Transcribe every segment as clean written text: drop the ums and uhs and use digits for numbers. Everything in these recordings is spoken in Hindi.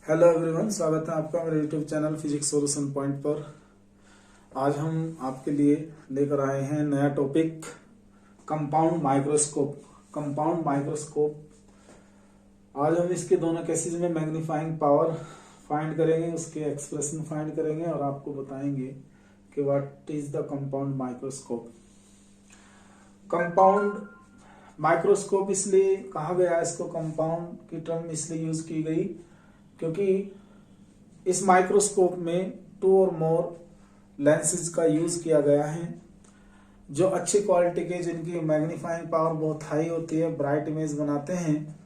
हेलो एवरीवन, स्वागत है आपका मेरे YouTube channel physics solution point पर। आज हम आपके लिए लेकर आए हैं नया topic compound microscope. Compound microscope आज हम इसके दोनों केसेस में मैग्नीफाइंग पावर फाइंड करेंगे, उसके एक्सप्रेशन फाइंड करेंगे और आपको बताएंगे कि what is the compound microscope. Compound microscope इसलिए कहा गया, इसको कंपाउंड की टर्म इसलिए यूज की गई क्योंकि इस माइक्रोस्कोप में 2 और मोर लेंसेज का यूज किया गया है जो अच्छी क्वालिटी के, जिनकी मैग्नीफाइंग पावर बहुत हाई होती है, ब्राइट इमेज बनाते हैं,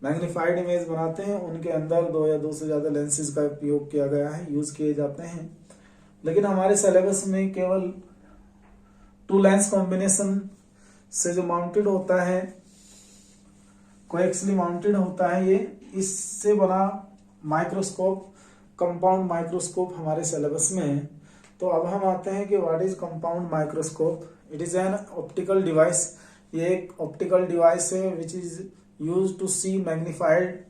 मैग्नीफाइड इमेज बनाते हैं। उनके अंदर 2 या 2 से ज्यादा लेंसेज का उपयोग किया गया है, यूज किए जाते हैं। लेकिन हमारे सिलेबस में केवल 2 लेंस कॉम्बिनेशन से जो माउंटेड होता है, कोएक्सियली माउंटेड होता है, ये इससे बना माइक्रोस्कोप कंपाउंड माइक्रोस्कोप हमारे सिलेबस में है। तो अब हम आते हैं कि what is compound microscope. It is an optical device. ये एक ऑप्टिकल डिवाइस है which is used to see magnified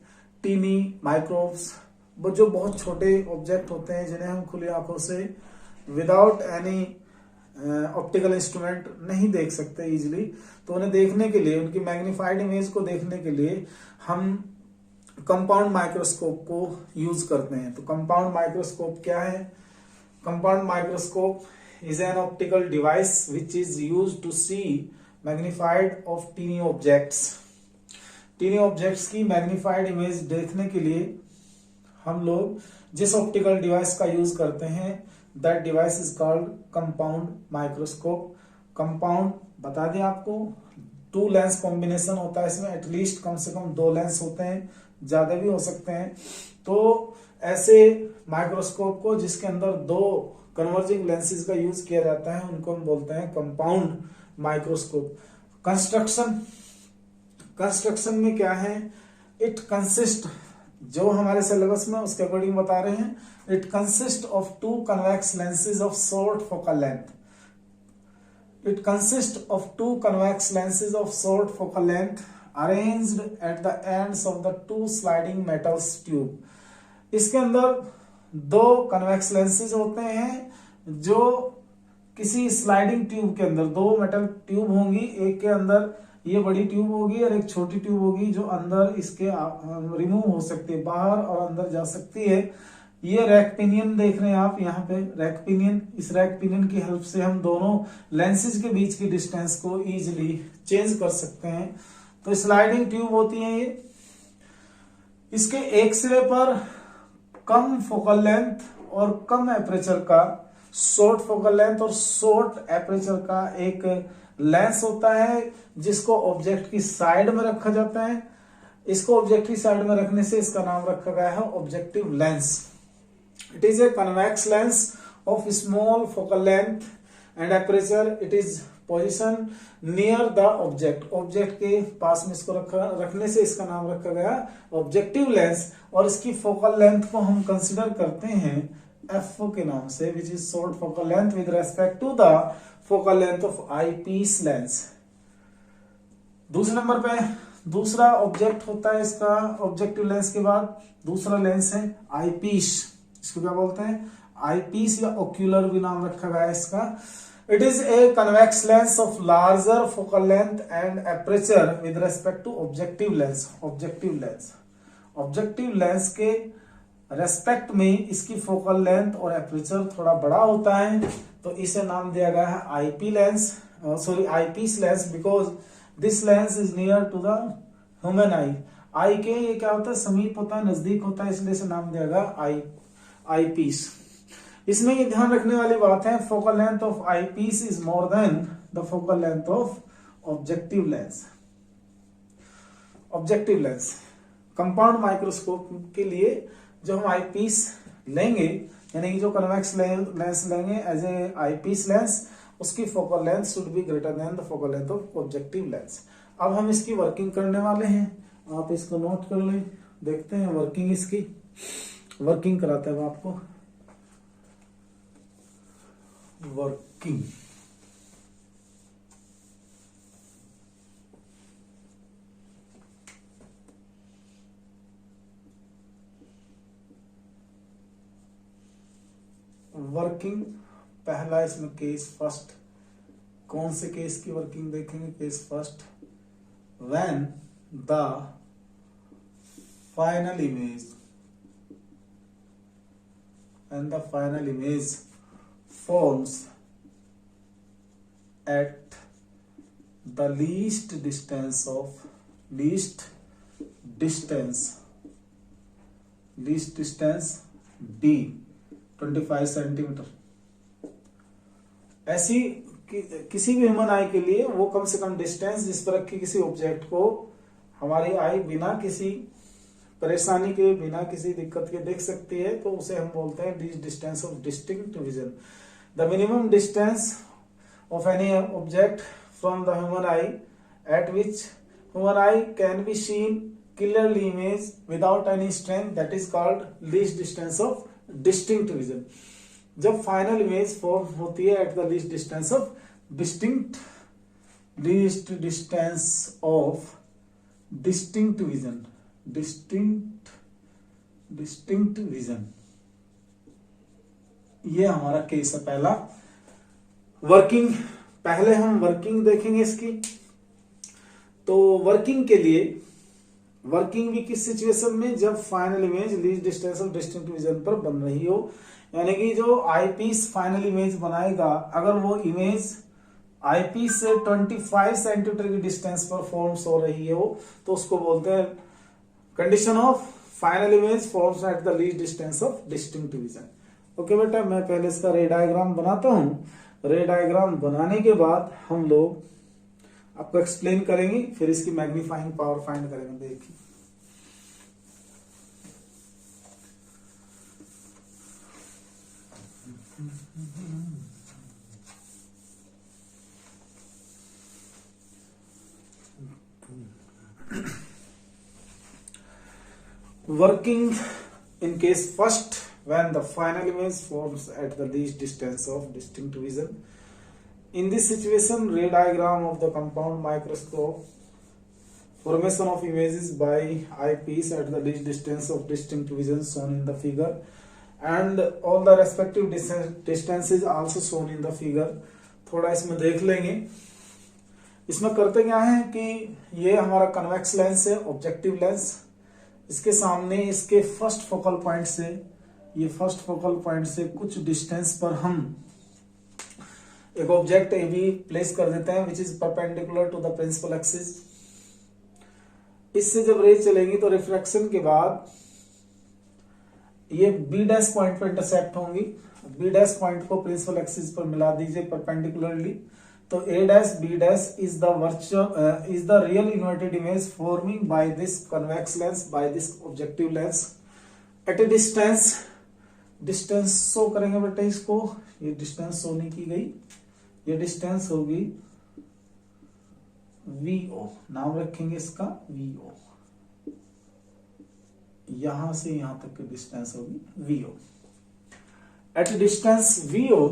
tiny microbes, जो बहुत छोटे ऑब्जेक्ट होते हैं जिन्हें हम खुली आंखों से विदाउट एनी ऑप्टिकल इंस्ट्रूमेंट नहीं देख सकते इजीली। तो उन्हें देखने के लिए, उनकी मैग्नीफाइड इमेज को देखने के लिए हम कंपाउंड माइक्रोस्कोप को यूज करते हैं। तो कंपाउंड माइक्रोस्कोप क्या है? Compound microscope is an optical device which is used to see magnified of tiny objects. Tiny objects की मैग्नीफाइड इमेज देखने के लिए हम लोग जिस ऑप्टिकल डिवाइस का यूज करते हैं, that device is called compound microscope. Compound बता दें आपको, 2 लेंस कॉम्बिनेशन होता है इसमें, एटलीस्ट कम से कम 2 लेंस होते हैं, ज्यादा भी हो सकते हैं। तो ऐसे माइक्रोस्कोप को जिसके अंदर 2 कन्वर्जिंग लेंसेज का यूज किया जाता है, उनको हम बोलते हैं कंपाउंड माइक्रोस्कोप। कंस्ट्रक्शन में क्या है? इट कंसिस्ट, जो हमारे सिलेबस में उसके अकॉर्डिंग बता रहे हैं, it consist of 2 convex lenses of short focal length. It consists of 2 convex lenses of short focal length arranged at the ends of the 2 sliding metal tube. इसके अंदर 2 convex lenses होते हैं जो किसी स्लाइडिंग ट्यूब के अंदर, 2 मेटल ट्यूब होंगी, एक के अंदर ये बड़ी ट्यूब होगी और एक छोटी ट्यूब होगी जो अंदर इसके रिमूव हो सकती है, बाहर और अंदर जा सकती है। ये रैक पिनियन देख रहे हैं आप यहाँ पे, रैक पिनियन। इस रैक पिनियन की हेल्प से हम दोनों लेंसेज के बीच की डिस्टेंस को इजीली चेंज कर सकते हैं। तो स्लाइडिंग ट्यूब होती है ये। इसके एक सिरे पर कम फोकल लेंथ और कम एपरेचर का, शॉर्ट फोकल लेंथ और शॉर्ट एपरेचर का एक लेंस होता है जिसको ऑब्जेक्ट की साइड में रखा जाता है। इसको ऑब्जेक्ट की साइड में रखने से इसका नाम रखा गया है objective lens. It is a convex lens of small focal length and aperture. It is positioned near the object. Object के पास में इसको रखने से इसका नाम रखा गया ऑब्जेक्टिव लेंस। और इसकी फोकल लेंथ को हम कंसिडर करते हैं एफ के नाम से, which is short focal length with respect to the focal length of eyepiece lens. दूसरे नंबर पे दूसरा ऑब्जेक्ट होता है इसका, ऑब्जेक्टिव लेंस के बाद दूसरा लेंस है आईपीस। इसको क्या बोलते हैं? आईपीस या ओक्यूलर भी नाम रखा गया है इसका। It is a convex lens of larger focal length and aperture with respect to objective lens. Objective lens के रेस्पेक्ट में इसकी फोकल लेंथ और एपरेचर थोड़ा बड़ा होता है, तो इसे नाम दिया गया है eyepiece lens, because this lens is near to the human eye. आई के ये क्या होता है? समीप होता है, नजदीक होता है, इसलिए इसे नाम दिया गया आईपीस। इसमें ये ध्यान रखने वाली बात है, focal length of eyepiece is more than the focal length of objective lens. Objective lens compound microscope के लिए जो हम आईपीस लेंगे, यानी कि जो कन्वेक्स लेंस लेंगे एज ए आईपीस लेंस, उसकी focal length should be greater than the focal length of objective lens. अब हम इसकी वर्किंग करने वाले हैं, आप इसको नोट कर लें। देखते हैं वर्किंग, इसकी वर्किंग कराते हैं आपको। वर्किंग वर्किंग, पहला इसमें केस फर्स्ट, कौन से केस की वर्किंग देखेंगे? Case first, when the final image, and the final image forms at the least distance d 25 centimetre. ऐसी किसी भी ह्यूमन आई के लिए वो कम से कम डिस्टेंस जिस पर रखी किसी ऑब्जेक्ट को हमारी आई बिना किसी परेशानी के, बिना किसी दिक्कत के देख सकती है, तो उसे हम बोलते हैं distance of distinct vision. The minimum distance of any object from the human I eight which human I can be seen clearly image without any strength, that is called least distance of distinct vision. जब फाइनल इमेज फॉर्म होती है eight the least distance of least distance of distinct vision, distinct vision, ये हमारा केस है पहला। वर्किंग, पहले हम वर्किंग देखेंगे इसकी। तो वर्किंग के लिए, वर्किंग भी किस सिचुएशन में? जब final image least distance of distinct vision पर बन रही हो, यानी कि जो आईपीस फाइनल इमेज बनाएगा, अगर वो इमेज आईपीस से 25 सेंटीमीटर की डिस्टेंस पर फॉर्म्स हो रही हो, तो उसको बोलते हैं condition of final image forms at the least distance of distinct vision. Okay बेटा, मैं पहले इसका रे डायग्राम बनाता हूं। रे डायग्राम बनाने के बाद हम लोग आपको एक्सप्लेन करेंगे, फिर इसकी मैग्नीफाइंग पावर फाइंड करेंगे। देखिए, working in case first, when the final image forms at the least distance of distinct vision. In this situation, ray diagram of the compound microscope, formation of images by eyepiece at the least distance of distinct vision shown in the figure, and all the respective distances also shown in the figure. थोड़ा इसमें देख लेंगे। इसमें करते क्या है कि ये हमारा कन्वेक्स लेंस है, ऑब्जेक्टिव लेंस। इसके सामने इसके फर्स्ट फोकल पॉइंट से, ये फर्स्ट फोकल पॉइंट से कुछ डिस्टेंस पर हम एक ऑब्जेक्ट ए बी प्लेस कर देते हैं, which is perpendicular to the principal axis. इससे जब रे चलेगी तो रिफ्रैक्शन के बाद ये बी डैश पॉइंट पर इंटरसेक्ट होंगी। बी डैश पॉइंट को प्रिंसिपल एक्सिस पर मिला दीजिए परपेंडिकुलरली, तो a dash b dash is the real inverted image forming by this convex lens, by this objective lens at a distance show करेंगे बेटे इसको। ये डिस्टेंस शो नहीं की गई, ये डिस्टेंस होगी VO, नाम रखेंगे इसका VO। यहां से यहां तक की डिस्टेंस होगी VO। At a distance VO,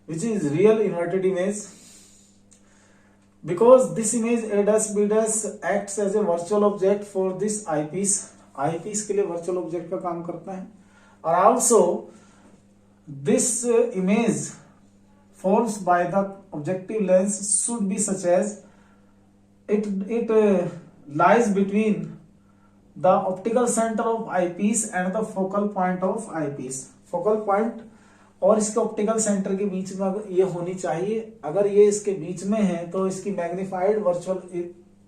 which is real inverted image, because this image a dash b dash acts as a virtual object for this eyepiece, eyepiece के लिए virtual object का काम करता है। और also this image formed by the objective lens should be such as it lies between the optical center of eyepiece and the focal point of eyepiece। focal point और इसके ऑप्टिकल सेंटर के बीच में ये होनी चाहिए। अगर ये इसके बीच में है तो इसकी मैग्नीफाइड, वर्चुअल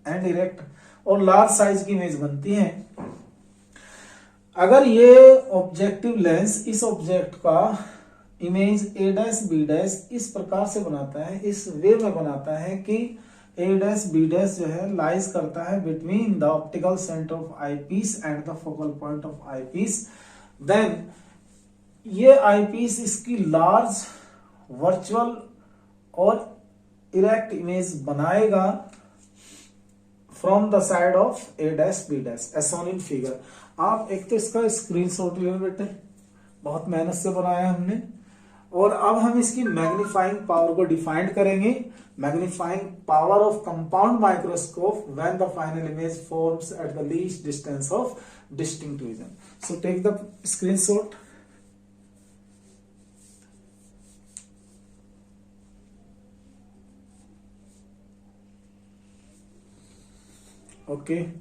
एंड इरेक्ट और लार्ज साइज की इमेज बनती है। अगर ये ऑब्जेक्टिव लेंस इस ऑब्जेक्ट का image A dash B dash इस प्रकार से बनाता है, इस वे में बनाता है कि ए डैश बी डैश जो है लाइज करता है between the optical centre of eye piece and the focal point of eye piece, then ये आईपीस इसकी लार्ज, वर्चुअल और इरेक्ट इमेज बनाएगा from the side of A dash B dash as shown in figure. आप एक तो इसका स्क्रीनशॉट ले बेटे, बहुत मेहनत से बनाया हमने। और अब हम इसकी मैग्नीफाइंग पावर को डिफाइन करेंगे। Magnifying power of compound microscope when the final image forms at the least distance of distinct vision. So take the screenshot. Okay.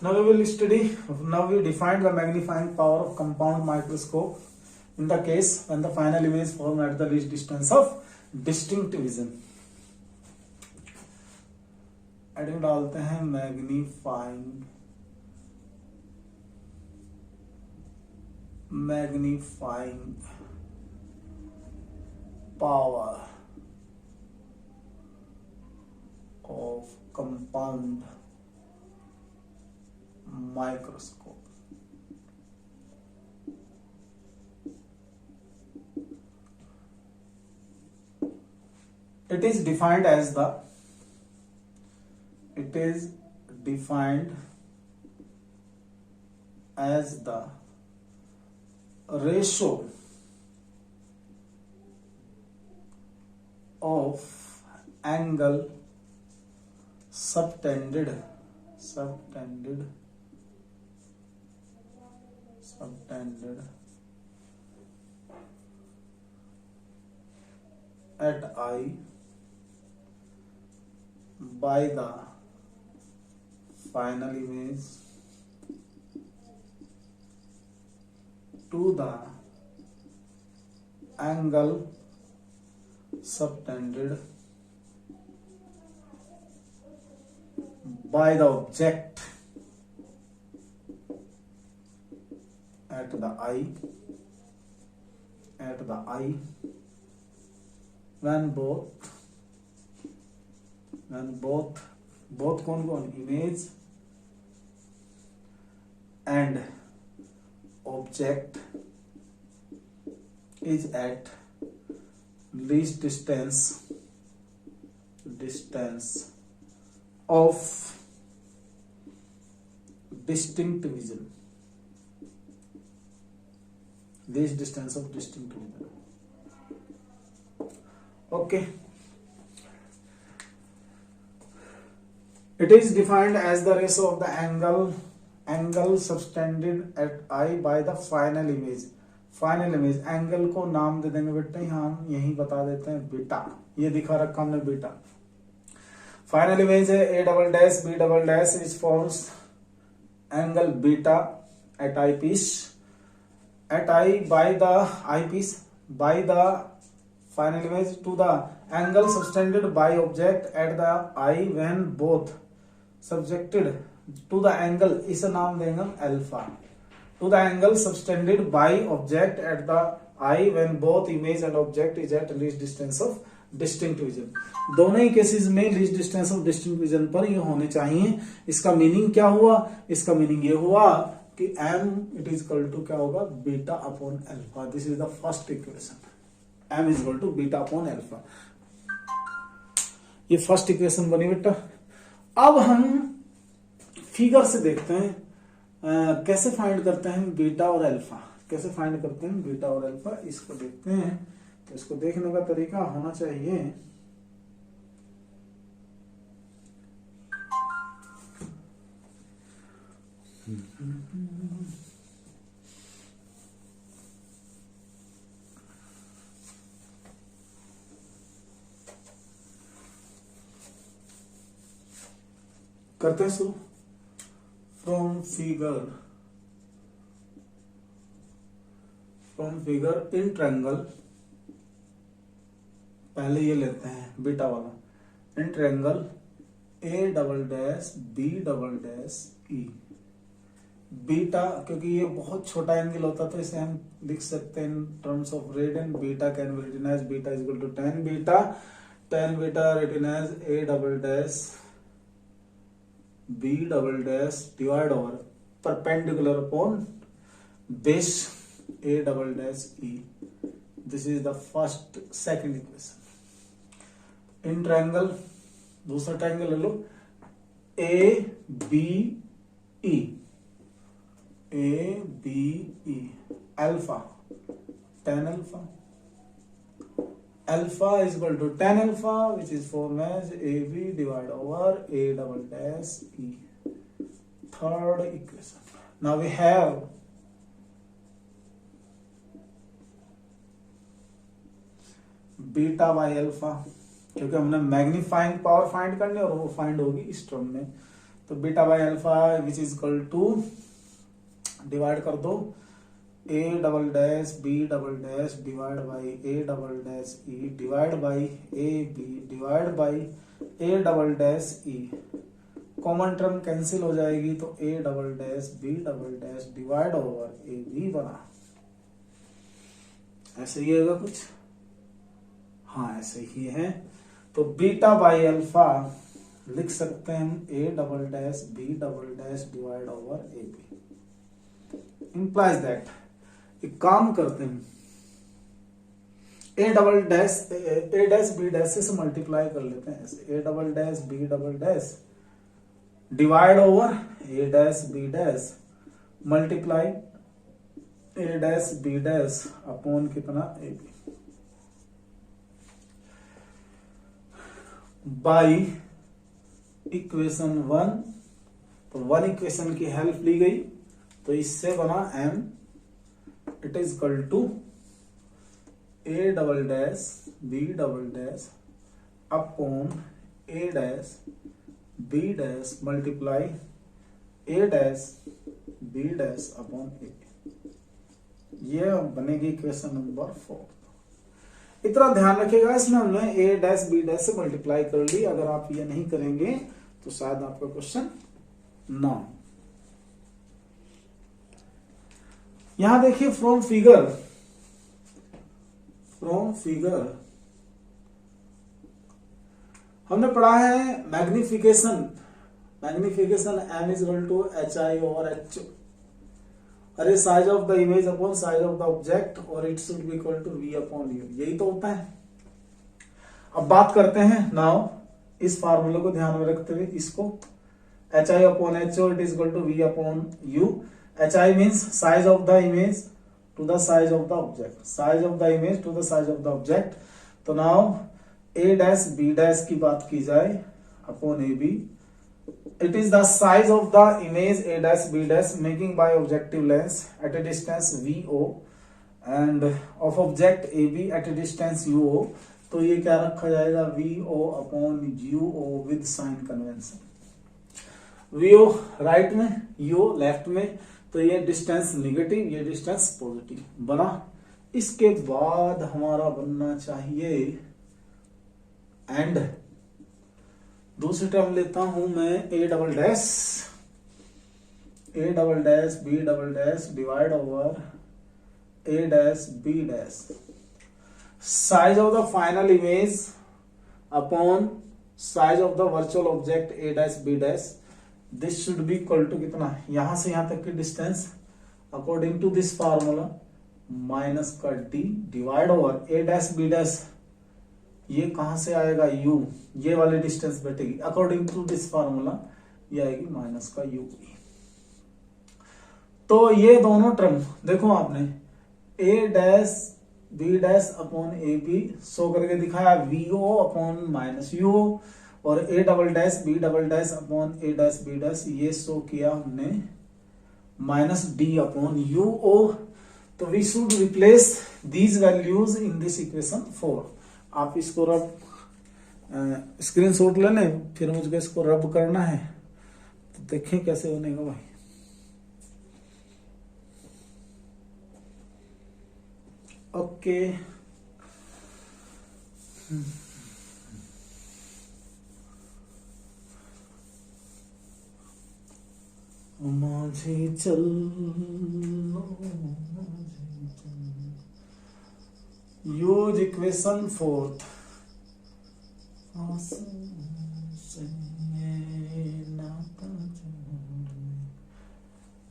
Now we defined the magnifying power of compound microscope in the case when the final image formed at the least distance of distinct vision. Adding डालते हैं magnifying power of compound microscope. It is defined as the ratio of angle subtended at eye by the final image to the angle subtended by the object at the eye when both कौन image and object is at least distance of distinct vision. Okay. It is defined as the ratio of the angle subtended at eye by the final image. Angle को नाम दे देंगे बेटा, हम यही बता देते हैं बीटा. ये दिखा रखा हमने बीटा. फाइनल इमेज है A double dash B double dash which forms angle beta at eyepiece by the eyepiece by the final image to the angle subtended by object at the eye when both subjected to the angle, इसे नाम देंगे हम alpha. To the angle subtended by object at the eye when both image and object is at least distance of distinct vision. दोनों ही केसेस में least distance of distinct vision पर ये होने चाहिए. इसका मीनिंग क्या हुआ? इसका मीनिंग ये हुआ कि m it is equal to क्या होगा? Beta upon alpha. This is the first equation. m is equal to beta upon alpha. ये फर्स्ट इक्वेशन बनी बेटा. अब हम फिगर से देखते हैं कैसे फाइंड करते हैं बीटा और अल्फा. इसको देखते हैं. तो इसको देखने का तरीका होना चाहिए करते हैं शुरू. फ्रॉम फिगर इन ट्रायंगल, पहले ये लेते हैं बीटा वाला. In triangle A double dash B double dash E. Beta क्योंकि ये बहुत छोटा एंगल होता है तो इसे हम लिख सकते हैं in terms of radian. Beta can be written as beta is equal to tan beta written as A double dash B double dash divided over perpendicular upon base A double dash E. This is the second equation. In triangle, दूसरा ट्रायंगल ले लो ABE. Alpha tan alpha. Alpha is equal to tan alpha, which is formed as AB divided over A double dash E. Third equation. Now we have beta by alpha. क्योंकि हमने मैग्नीफाइंग पावर फाइंड करनी और वो फाइंड होगी इस टर्म में। तो beta by alpha which is equal to, divide कर दो, A double dash B double dash divide by A double dash E divide by A B divide by A double dash E. Common term cancel हो जाएगी तो A double dash B double dash divide over A B बना। ऐसे ही होगा कुछ, हाँ ऐसे ही है। तो बीटा बाई अल्फा लिख सकते हैं हम A double dash B double dash divide over A B. Implies that, एक काम करते हैं, A double dash A dash B dash से मल्टीप्लाई कर लेते हैं ऐसे, A double dash B double dash divide over A dash B dash multiply A dash B dash upon कितना ए बी बाई इक्वेशन 1। तो 1 इक्वेशन की हेल्प ली गई तो इससे बना m, it is equal to a double dash B double dash upon A dash B dash multiply A dash B dash upon a. ये बनेगी इक्वेशन नंबर 4। इतना ध्यान रखिएगा, इसमें हमने ए डैश बी डैश से मल्टीप्लाई कर ली। अगर आप ये नहीं करेंगे तो शायद आपका क्वेश्चन ना हो। यहां देखिए फ्रॉम फिगर हमने पढ़ा है magnification m is equal to h i over h. अरे size of the image upon size of the object और it should be equal to v upon u, यही तो होता है। अब बात करते हैं नाउ इस फार्मूले को ध्यान में रखते हुए, इसको h i upon h o it is equal to v upon u। H i means size of the image to the size of the object, size of the image to the size of the object. तो now a dash B dash की बात की जाए upon A b, it is the size of the image a dash b dash making by objective lens at a distance VO and of object AB at a distance UO। तो ये क्या रखा जाएगा, VO upon UO with sign convention. VO right में, UO लेफ्ट में, तो ये डिस्टेंस निगेटिव, ये डिस्टेंस पॉजिटिव बना। इसके बाद हमारा बनना चाहिए एंड दूसरी टर्म लेता हूं मैं A double dash B double dash divide over A dash B dash size of the final image upon size of the virtual object A dash B dash. This should be equal to कितना, यहां से यहां तक की distance according to this formula minus का D divide over A dash B dash, ये कहां से आएगा u, ये वाली डिस्टेंस बैठेगी अकॉर्डिंग टू दिस फार्मूला, ये आएगी माइनस का u। तो ये दोनों टर्म देखो आपने a dash B dash upon A B show करके दिखाया vo अपॉन माइनस u, और a double dash B double dash upon A dash B dash ये शो किया हमने माइनस डी अपॉन uo। तो we should replace these values in this equation 4। आप इसको रब स्क्रीनशॉट ले लें, फिर मुझको इसको रब करना है तो देखें कैसे बनेगा भाई। ओके माझे चल यूज इक्वेशन 4।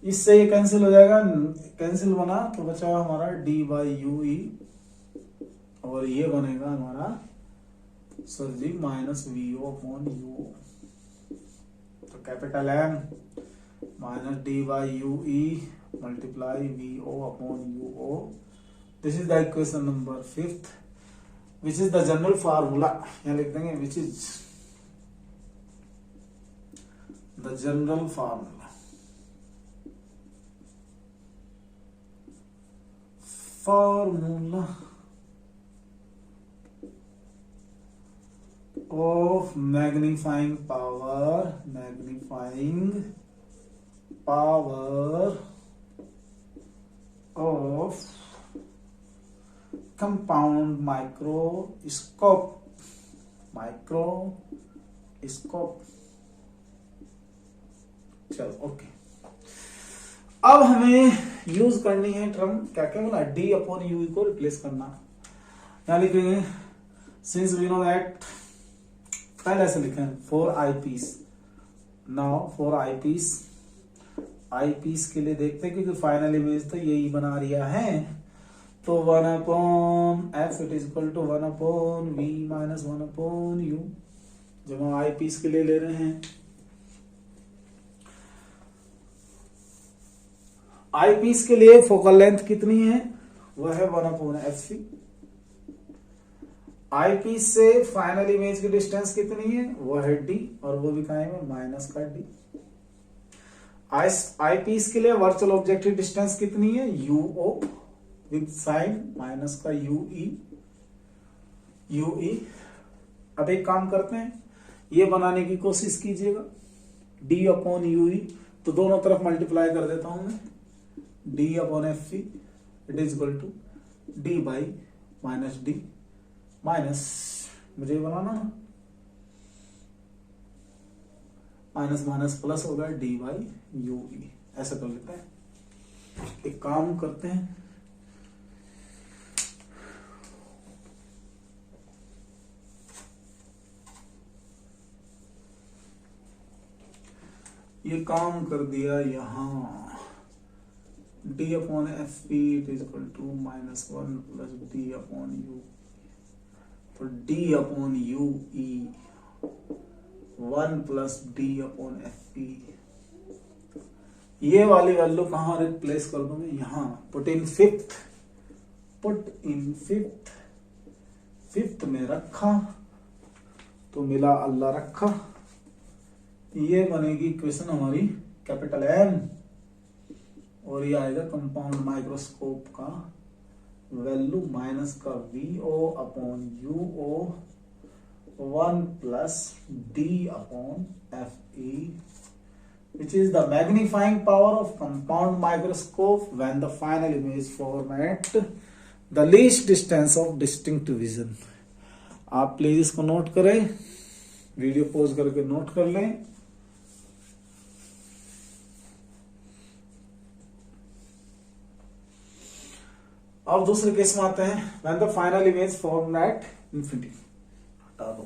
इससे ये कैंसिल हो जाएगा, कैंसिल बना तो बचा हमारा डी बाई यू ई, और ये बनेगा हमारा सर जी minus v o upon u. तो capital M minus d by you e multiply v o upon u o. This is the equation number 5th, which is the general formula। यहाँ लिख देंगे which is the general formula of magnifying power of compound microscope. चलो ओके। अब हमें यूज करनी है टर्म, क्या क्या बोला, डी अपॉन यू को रिप्लेस करना। क्या लिखेंगे, सिंस वी नो दैट, पहले ऐसे लिखें for eye piece. Now for eye piece के लिए देखते हैं, क्योंकि फाइनल इमेज तो यही बना रिया है। तो 1 upon F it is equal to 1 upon V minus 1 upon U, जब हम आई पीस के लिए ले रहे हैं। आई पीस के लिए फोकल लेंथ कितनी है, वह है 1 अपॉन एफ सी। आई पीस से फाइनल इमेज की डिस्टेंस कितनी है, वो है डी, और वो भी कहा है माइनस का डी। आई पीस के लिए वर्चुअल ऑब्जेक्टिव डिस्टेंस कितनी है, यूओ विद साइन माइनस का यूई। अब एक काम करते हैं, ये बनाने की कोशिश कीजिएगा, डी अपॉन यूई, तो दोनों तरफ मल्टीप्लाई कर देता हूं मैं, D upon F C it is equal to D by minus D minus, मुझे बनाना ना, माइनस माइनस प्लस होगा डी बाई यू ई, ऐसा कर लेते हैं। एक काम करते हैं, ये काम कर दिया यहां, d upon f p it is equal to minus 1 plus D upon u, तो d upon u e 1 plus D upon f p. ये वाली वैल्यू कहां रिप्लेस कर दूंगा, यहां पुट इन फिफ्थ में रखा, तो मिला अल्लाह रखा। ये बनेगी इक्वेशन हमारी कैपिटल एम, और ये आएगा कंपाउंड माइक्रोस्कोप का वैल्यू माइनस का VO upon UO 1 plus D upon F E, which is the magnifying power of compound microscope when the final image format the least distance of distinct vision। आप प्लीज इसको नोट करें, वीडियो पॉज करके नोट कर लें। अब दूसरे केस में आते हैं, when the final image format infinity, हटा दो,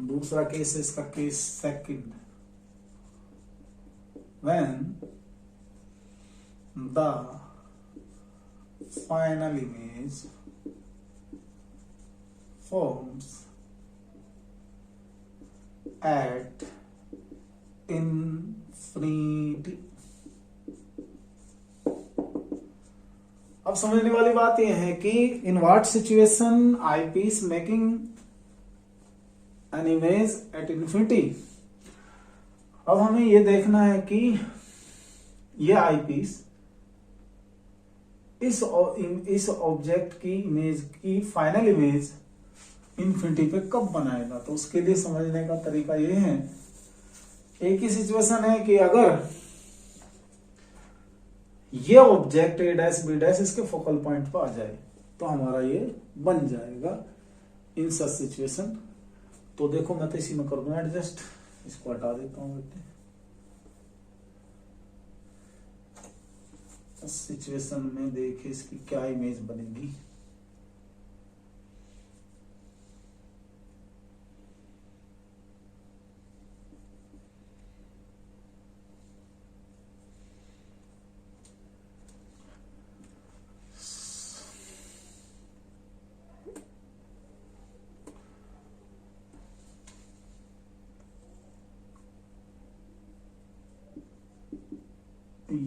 दूसरा केस है इसका case second, when the final image forms at infinity। अब समझने वाली बात यह है कि in what situation eye piece making an image at infinity. अब हमें यह देखना है कि यह आई पीस इस ऑब्जेक्ट की इमेज की फाइनल इमेज इन्फिनिटी पे कब बनाएगा। तो उसके लिए समझने का तरीका यह है, एक ही सिचुएशन है कि अगर ये object A dash B dash इसके फोकल पॉइंट पर आ जाए तो हमारा ये बन जाएगा इन सच सिचुएशन। तो देखो मैं तो इसी में कर दूं एडजस्ट, इसको हटा देता हूं बेटे। इस सिचुएशन में देखिए इसकी क्या इमेज बनेगी।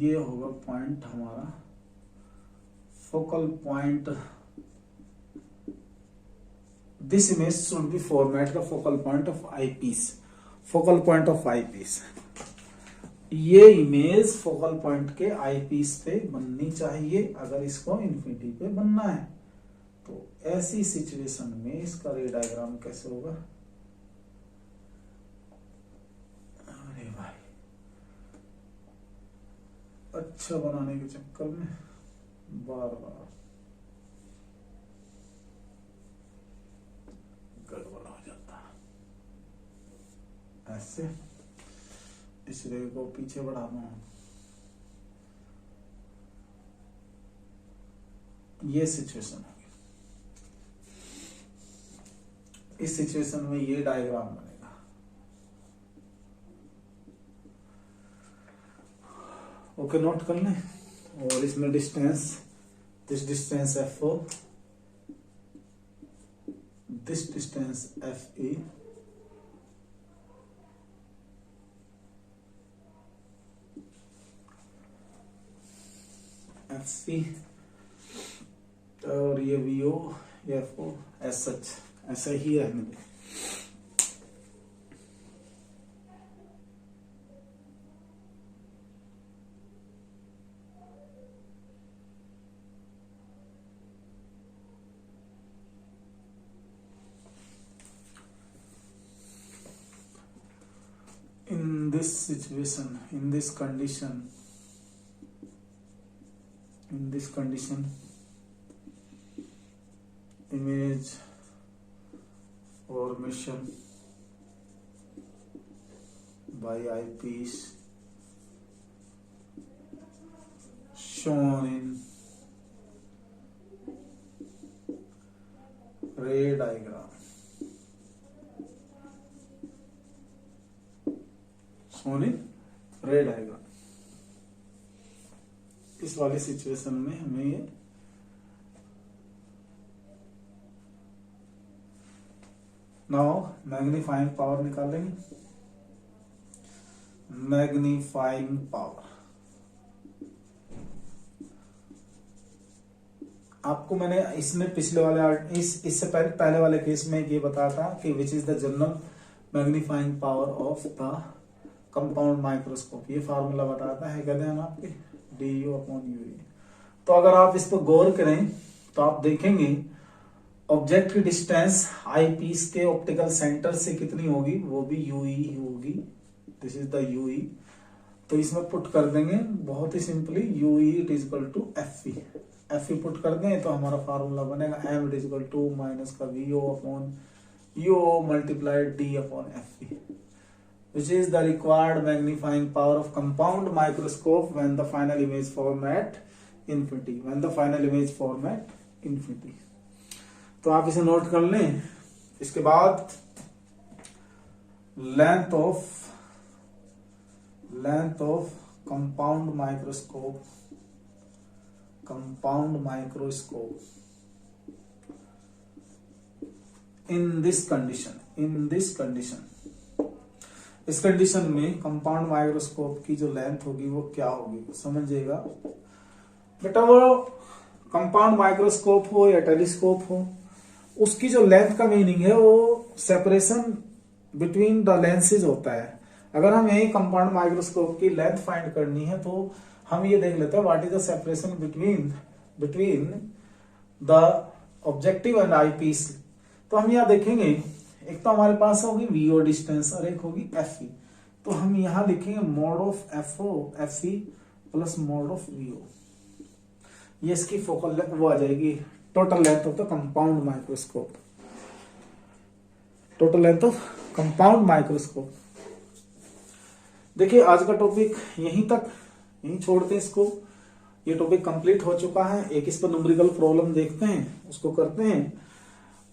ये होगा पॉइंट हमारा focal point, this image should be format the focal point of eye piece, focal point of eye piece. ये इमेज फोकल पॉइंट के आई पीस पे बननी चाहिए अगर इसको इन्फिनिटी पे बनना है। तो ऐसी सिचुएशन में इसका रे डायग्राम कैसे होगा? अरे भाई, अच्छा बनाने के चक्कर में बार बार गड़बड़ हो जाता है। ऐसे इस रे को पीछे बढ़ाना है। ये सिचुएशन होगी। इस सिचुएशन में ये डायग्राम बनेगा। ओके, नोट कर लें। और इसमें distance, this distance F4, this distance FE, FC, और ये VO, ये FO, ऐसा ही रहने दे। In this situation, in this condition, image formation by eyepiece shown in ray diagram. shown in ray diagram. इस वाली सिचुएशन में हमें ये नाउ मैग्नीफाइंग पावर निकालेंगे। मैग्नीफाइंग पावर, आपको मैंने इसमें पिछले वाले इससे पहले वाले केस में ये बताया था कि which is the general magnifying power of the compound microscope. ये फार्मूला बताता है, कहते हैं ना आपके DU/UE। तो अगर आप इस पर गौर करें तो आप देखेंगे ऑब्जेक्ट की डिस्टेंस आई पीस के ऑप्टिकल सेंटर से कितनी होगी, वो भी UE होगी। This is the UE। तो इसमें पुट कर देंगे बहुत ही simply, UE it is equal to FE put कर दें तो हमारा फार्मूला बनेगा M it is equal to minus का VO/UO multiplied D/FE, which is the required magnifying power of compound microscope when the final image format infinity। तो आप इसे नोट कर लें। इसके बाद length of compound microscope in this condition, इस कंडीशन में कंपाउंड माइक्रोस्कोप की जो लेंथ होगी वो क्या होगी, समझिएगा बेटा। वो कंपाउंड माइक्रोस्कोप हो या टेलीस्कोप हो, उसकी जो लेंथ का मीनिंग है वो बिटवीन द लेंसेज होता है। अगर हम यही कंपाउंड माइक्रोस्कोप की लेंथ फाइंड करनी है तो हम ये देख लेते हैं what is the separation between the objective and eye piece. तो हम यहाँ देखेंगे, एक तो हमारे पास होगी VO डिस्टेंस और एक होगी FE। तो हम यहां लिखेंगे mode of FE plus mod of VO। ये इसकी फोकल लेंथ वो आ जाएगी, total length of the compound microscope. देखिए आज का टॉपिक यहीं छोड़ते हैं इसको। ये टॉपिक कंप्लीट हो चुका है। एक इस पर न्यूमेरिकल प्रॉब्लम देखते हैं, उसको करते हैं।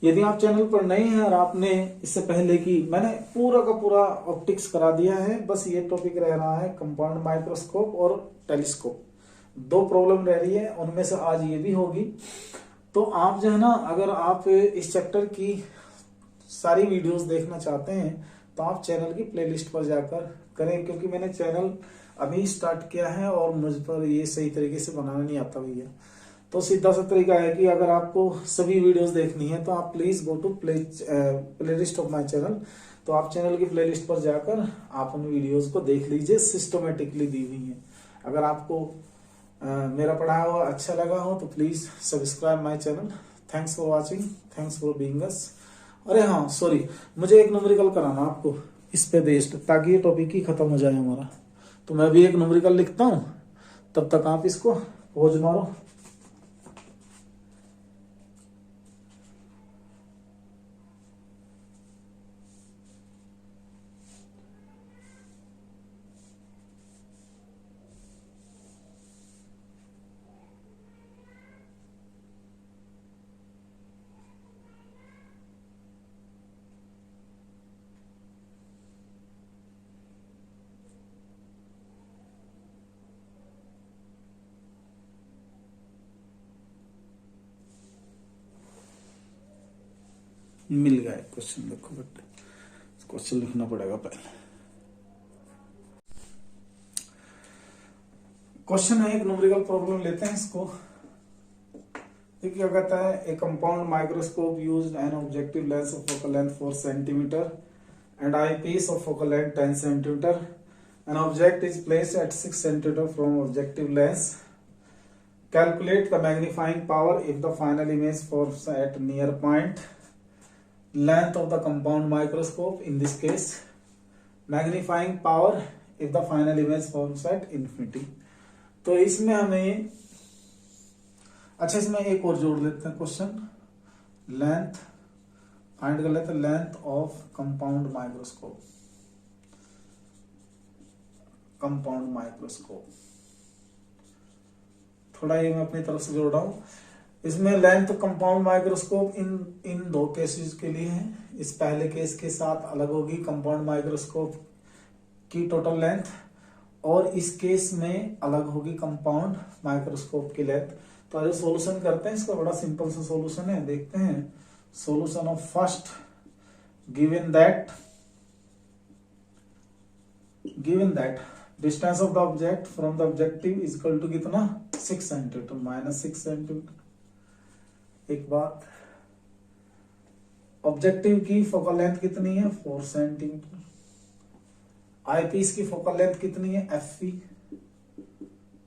यदि आप चैनल पर नए हैं और आपने इससे पहले की, मैंने पूरा का पूरा ऑप्टिक्स करा दिया है, बस ये टॉपिक रह रहा है कंपाउंड माइक्रोस्कोप और टेलीस्कोप। 2 प्रॉब्लम रह रही है, उनमें से आज ये भी होगी। तो आप जो है ना, अगर आप इस चैप्टर की सारी वीडियोस देखना चाहते हैं तो आप चैनल की प्लेलिस्ट पर जाकर करें, क्योंकि मैंने चैनल अभी स्टार्ट किया है और मुझ पर ये सही तरीके से बनाना नहीं आता भैया। तो सीधा सा तरीका है कि अगर आपको सभी वीडियोस देखनी है तो आप please go to playlist of my channel. तो आप चैनल की प्लेलिस्ट पर जाकर आप उन वीडियोस को देख लीजिए, सिस्टमेटिकली दी हुई है। अगर आपको मेरा पढ़ाया हुआ अच्छा लगा हो तो please subscribe my channel. Thanks for watching, thanks for being us. अरे हाँ सॉरी, मुझे एक न्यूमेरिकल कराना आपको इस पे बेस्ड, ताकि ये टॉपिक ही खत्म हो जाए हमारा। तो मैं भी एक न्यूमेरिकल लिखता हूँ, तब तक आप इसको पॉज मारो। मिल गया क्वेश्चन, देखो बट क्वेश्चन लिखना पड़ेगा पहले। क्वेश्चन है, एक न्यूमेरिकल प्रॉब्लम लेते हैं इसको। देखिए क्या कहता है, A compound microscope used an objective lens of focal length 4 centimetre and eye piece of focal length 10 centimetre. An object is placed at 6 centimetre from objective lens. Calculate the magnifying power if the final image forms at near point. Length of the compound microscope in this case, magnifying power if the final image forms at infinity। तो इसमें हमें अच्छा, इसमें एक और जोड़ लेते हैं क्वेश्चन। लेंथ फाइंड कर लेते हैं, length of compound microscope. Compound microscope थोड़ा ये मैं अपनी तरफ से जोड़ रहा हूं। इसमें लेंथ कंपाउंड माइक्रोस्कोप इन दो केसेस के लिए है। इस पहले केस के साथ अलग होगी कंपाउंड माइक्रोस्कोप की टोटल लेंथ, और इस केस में अलग होगी कंपाउंड माइक्रोस्कोप की लेंथ। तो आज सॉल्यूशन करते हैं इसका। बड़ा सिंपल सा सॉल्यूशन है, देखते हैं solution of first. Given that distance of the object from the objective is equal to कितना, 6 सेंटीमीटर माइनस 6 सेंटीमीटर। एक बात, ऑब्जेक्टिव की फोकल लेंथ कितनी है, 4 सेंटीमीटर। आई पीस की फोकल लेंथ कितनी है, एफ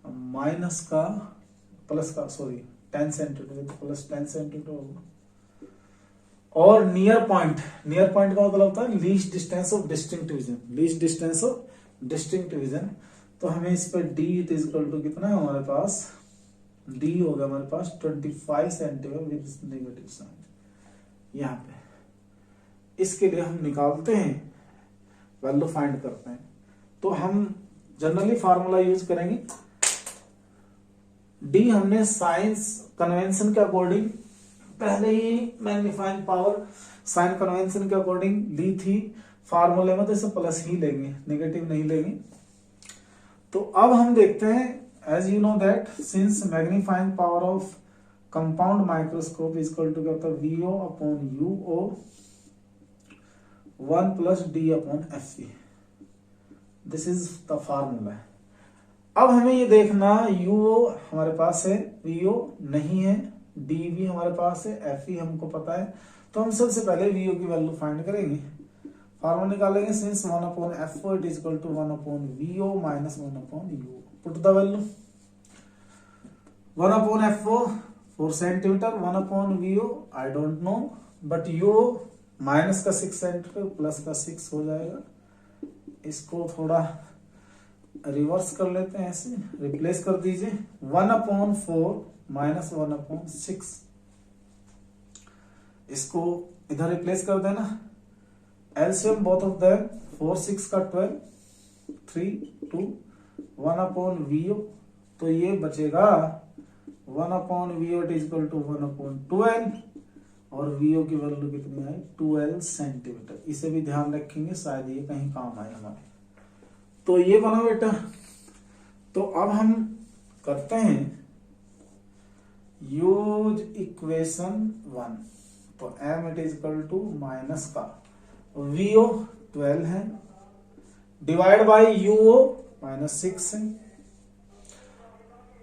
माइनस का प्लस का 10 सेंटीमीटर, तो प्लस 10 सेंटीमीटर होगा। और नियर पॉइंट का मतलब होता है least distance of distinct division, least distance of distinct division. तो हमें इस पर D it is equal to कितना है हमारे पास, डी होगा हमारे पास 25 सेंटीमीटर विद नेगेटिव साइन। यहाँ पे इसके लिए हम निकालते हैं, वैल्यू फाइंड करते हैं। तो हम जनरली फार्मूला यूज करेंगे। डी हमने साइंस कन्वेंशन के अकॉर्डिंग पहले ही मैग्नीफाइंग पावर साइन कन्वेंशन के अकॉर्डिंग ली थी फार्मूले में, तो इसे प्लस ही लेंगे, नेगेटिव नहीं लेंगे। तो अब हम देखते हैं, as you know that since magnifying power of compound microscope is equal to VO upon UO 1 plus D upon FE, this is the formula। अब हमें ये देखना, UO हमारे पास है, VO नहीं है, D भी हमारे पास है, FE हमको पता है। तो हम सबसे पहले VO की वैल्यू फाइंड करेंगे, फार्मूला निकालेंगे। Since 1 upon FO it is equal to 1 upon VO minus 1 upon UO। Put the value 1 upon FO 4 centimetre, 1 upon VO I don't know, but UO minus का 6 सेंटीमीटर प्लस का 6 हो जाएगा। इसको थोड़ा रिवर्स कर लेते हैं, ऐसे रिप्लेस कर दीजिए। 1 upon 4 माइनस 1 upon 6, इसको इधर रिप्लेस कर देना। एलसीएम बोथ ऑफ देम 4 6 का 12 3 2 1 upon VO, तो ये बचेगा 1 upon VO is equal to 1 upon 12, और VO की वैल्यू कितनी आई, 12 सेंटीमीटर। इसे भी ध्यान रखेंगे, शायद ये कहीं काम आए हमारे। तो ये बना बेटा। तो अब हम करते हैं यूज इक्वेशन 1। तो m it is equal to minus का VO 12 है, डिवाइड बाई UO -6 है।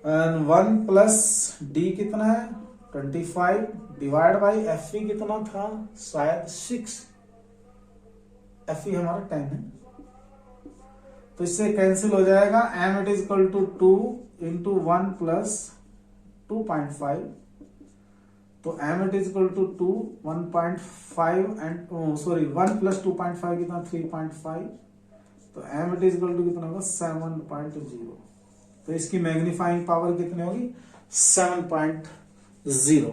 एंड 1 प्लस डी कितना है 25 डिवाइड बाई एफ ई कितना था शायद 6, एफ ई हमारा 10 है, तो इससे कैंसिल हो जाएगा। M it is equal to 2 into 1 plus 2.5, तो M it is equal to 2 1.5 and sorry 1 plus 2.5 कितना 3.5, तो M it is equal to कितना होगा 7.0, तो इसकी मैग्नीफाइंग पावर कितनी होगी 7.0।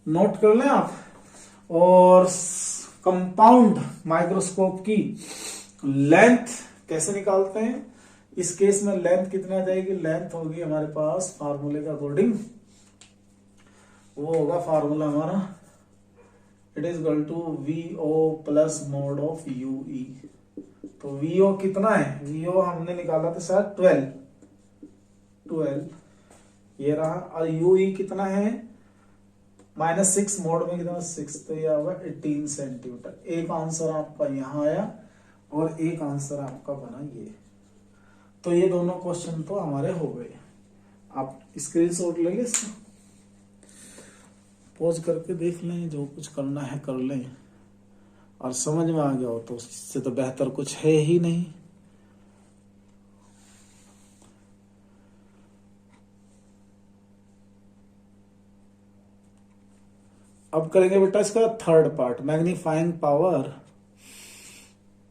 नोट कर लें आप। और कंपाउंड माइक्रोस्कोप की लेंथ कैसे निकालते हैं, इस केस में लेंथ कितना आ जाएगी, लेंथ होगी हमारे पास फार्मूले के अकॉर्डिंग, वो होगा फार्मूला हमारा it is equal to VO plus mod of UE. तो वीओ कितना है, वीओ हमने निकाला था सर 12 ये रहा, और यूई कितना है -6 मोड में कितना 6, तो ये होगा 18 सेंटीमीटर। एक आंसर आपका यहाँ आया और एक आंसर आपका बना ये। तो ये दोनों क्वेश्चन तो हमारे हो गए। आप स्क्रीनशॉट ले लें, पॉज करके देख लें, जो कुछ करना है कर लें, और समझ में आ गया हो तो उससे तो बेहतर कुछ है ही नहीं। अब करेंगे बेटा इसका third part, magnifying power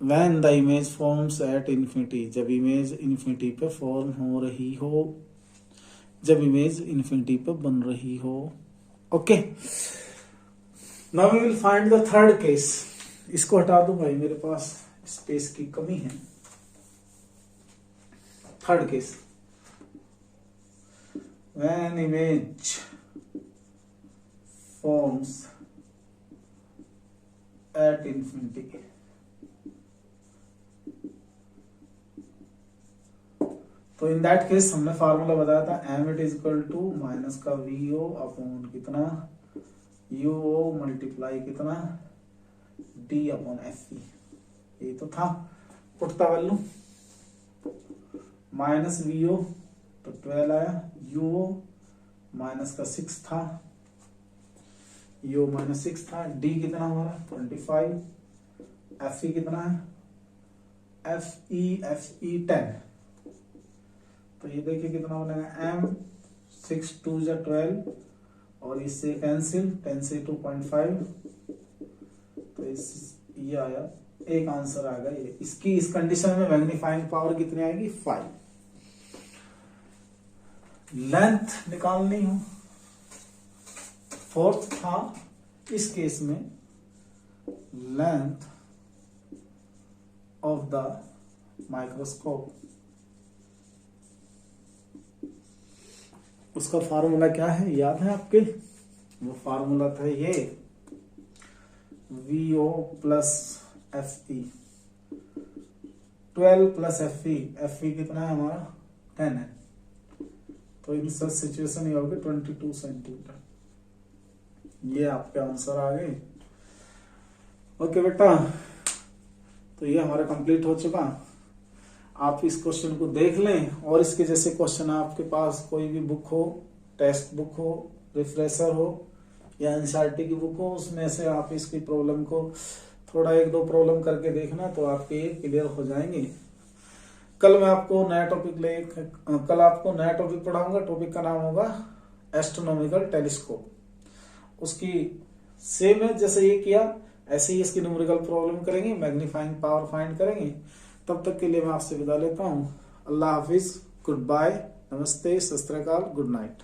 when the image forms at infinity, जब इमेज इन्फिनिटी पे फॉर्म हो रही हो, जब इमेज इन्फिनिटी पे बन रही हो। Okay, now we will find the third case. इसको हटा दूं भाई, मेरे पास स्पेस की कमी है। Third case, when image forms at infinity, तो इन दैट केस हमने फार्मूला बताया था M it is equal to minus का वीओ अपॉन कितना यूओ मल्टीप्लाई कितना डी अपॉन एफ ई, ये तो था पुटता वैल्यू। माइनस वीओ तो 12 आया, यूओ माइनस का 6 था, यू -6 था, डी कितना हमारा 25, एफ ई कितना है एफ ई 10, तो ये देखिए कितना बनेगा एम 6 2 12, और इससे कैंसिल 10 से 2.5, तो ये आया, एक आंसर आ गया ये। इसकी इस कंडीशन में मैग्नीफाइंग पावर कितनी आएगी 5। लेंथ निकालनी हो, फोर्थ था इस केस में, लेंथ ऑफ द माइक्रोस्कोप, उसका फार्मूला क्या है याद है आपके, वो फार्मूला था ये VO plus F E, 12 plus F E कितना है हमारा 10 है, तो इन सब सिचुएशन ये होगी 22 सेंटीमीटर। ये आपके आंसर आ गए। ओके बेटा, तो ये हमारा कंप्लीट हो चुका। आप इस क्वेश्चन को देख लें, और इसके जैसे क्वेश्चन आपके पास कोई भी बुक हो, टेक्स्ट बुक हो, रिफ्रेशर हो या एनसीईआरटी की बुक हो, उसमें से आप इसकी प्रॉब्लम को थोड़ा 1-2 प्रॉब्लम करके देखना, तो आपके क्लियर हो जाएंगे। कल मैं आपको नया टॉपिक पढ़ाऊंगा। टॉपिक का नाम होगा एस्ट्रोनॉमिकल टेलीस्कोप। उसकी सेम है जैसे ये किया, ऐसे ही इसकी न्यूमेरिकल प्रॉब्लम करेंगे, मैग्नीफाइंग पावर फाइंड करेंगे। तब तक के लिए मैं आपसे विदा लेता हूँ। अल्लाह हाफिज, गुड बाय, नमस्ते, सत श्री अकाल, गुड नाइट।